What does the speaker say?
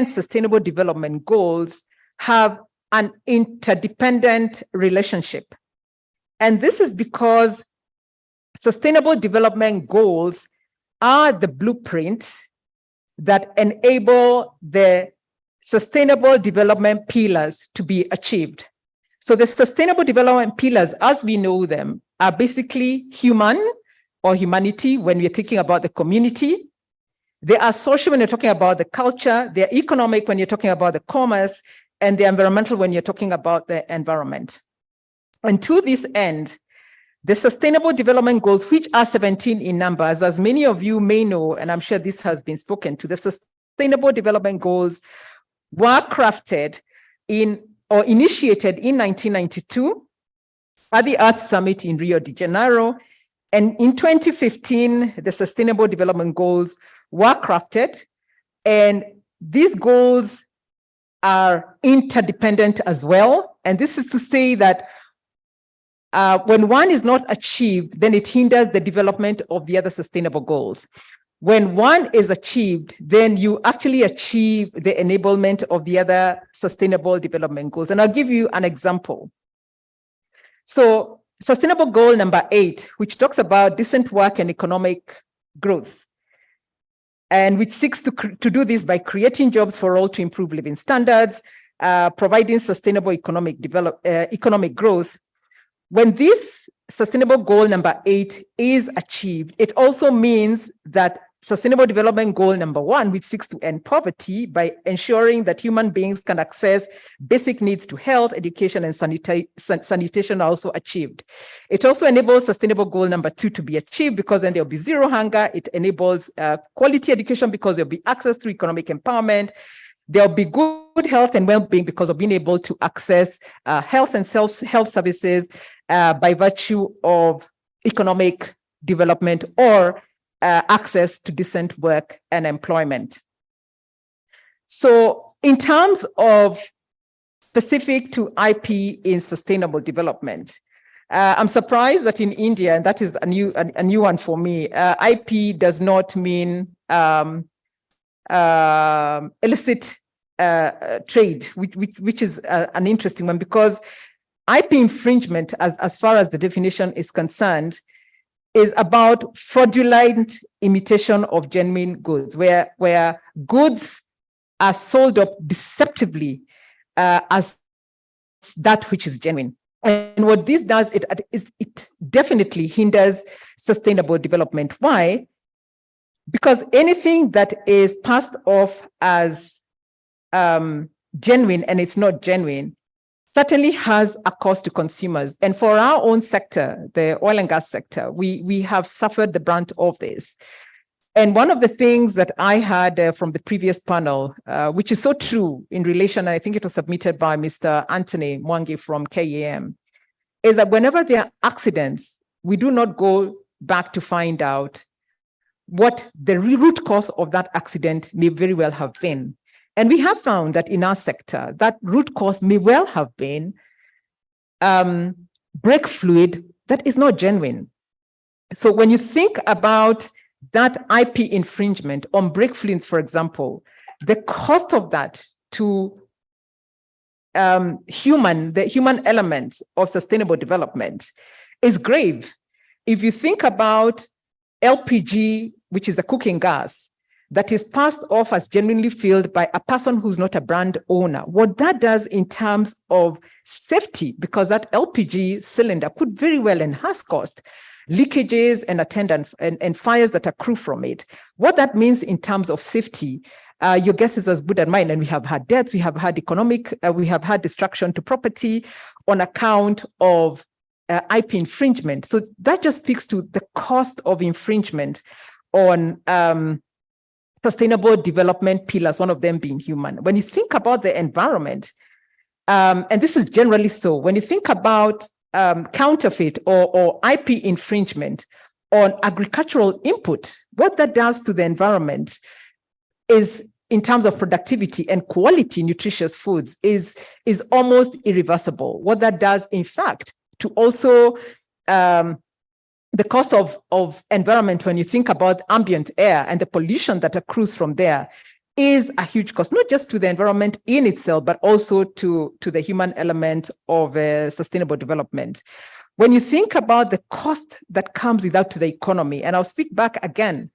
Sustainable Development Goals have an interdependent relationship. And this is because Sustainable Development Goals are the blueprint that enable the Sustainable Development Pillars to be achieved. So the Sustainable Development Pillars, as we know them, are basically human or humanity when we're thinking about the community. They are social when you're talking about the culture. They're economic when you're talking about the commerce, and they're environmental when you're talking about the environment. And to this end, the Sustainable Development Goals, which are 17 in numbers, as many of you may know, and I'm sure this has been spoken to, the Sustainable Development Goals were crafted or initiated in 1992 at the Earth Summit in Rio de Janeiro. And in 2015, the Sustainable Development Goals were crafted. And these goals are interdependent as well. And this is to say that when one is not achieved, then it hinders the development of the other sustainable goals. When one is achieved, then you actually achieve the enablement of the other sustainable development goals. And I'll give you an example. So sustainable goal number 8, which talks about decent work and economic growth, and which seeks to do this by creating jobs for all to improve living standards, providing sustainable economic growth. When this sustainable goal number 8 is achieved, it also means that Sustainable Development Goal number 1, which seeks to end poverty by ensuring that human beings can access basic needs to health, education, and sanitation, are also achieved. It also enables Sustainable Goal number 2 to be achieved, because then there'll be zero hunger. It enables quality education because there'll be access to economic empowerment. There'll be good health and well-being because of being able to access health and health services by virtue of economic development or access to decent work and employment. So in terms of specific to IP in sustainable development, I'm surprised that in India, and that is a new one for me, IP does not mean illicit trade, which is an interesting one, because IP infringement, as far as the definition is concerned, is about fraudulent imitation of genuine goods, where goods are sold up deceptively as that which is genuine. And what this does, it definitely hinders sustainable development. Why? Because anything that is passed off as genuine and it's not genuine certainly has a cost to consumers. And for our own sector, the oil and gas sector, we have suffered the brunt of this. And one of the things that I had from the previous panel, which is so true in relation, and I think it was submitted by Mr. Anthony Mwangi from KAM, is that whenever there are accidents, we do not go back to find out what the root cause of that accident may very well have been. And we have found that in our sector, that root cause may well have been brake fluid that is not genuine. So when you think about that IP infringement on brake fluids, for example, the cost of that to the human elements of sustainable development is grave. If you think about LPG, which is a cooking gas, that is passed off as genuinely filled by a person who's not a brand owner, what that does in terms of safety, because that LPG cylinder could very well enhance cost, leakages and attendant and fires that accrue from it. What that means in terms of safety, your guess is as good as mine. And we have had deaths, we have had we have had destruction to property on account of IP infringement. So that just speaks to the cost of infringement on sustainable development pillars, one of them being human. When you think about the environment, and this is generally so, when you think about counterfeit or IP infringement on agricultural input, what that does to the environment is, in terms of productivity and quality nutritious foods, is almost irreversible. What that does, in fact, to also the cost of environment, when you think about ambient air and the pollution that accrues from there, is a huge cost, not just to the environment in itself, but also to the human element of sustainable development. When you think about the cost that comes with that to the economy, and I'll speak back again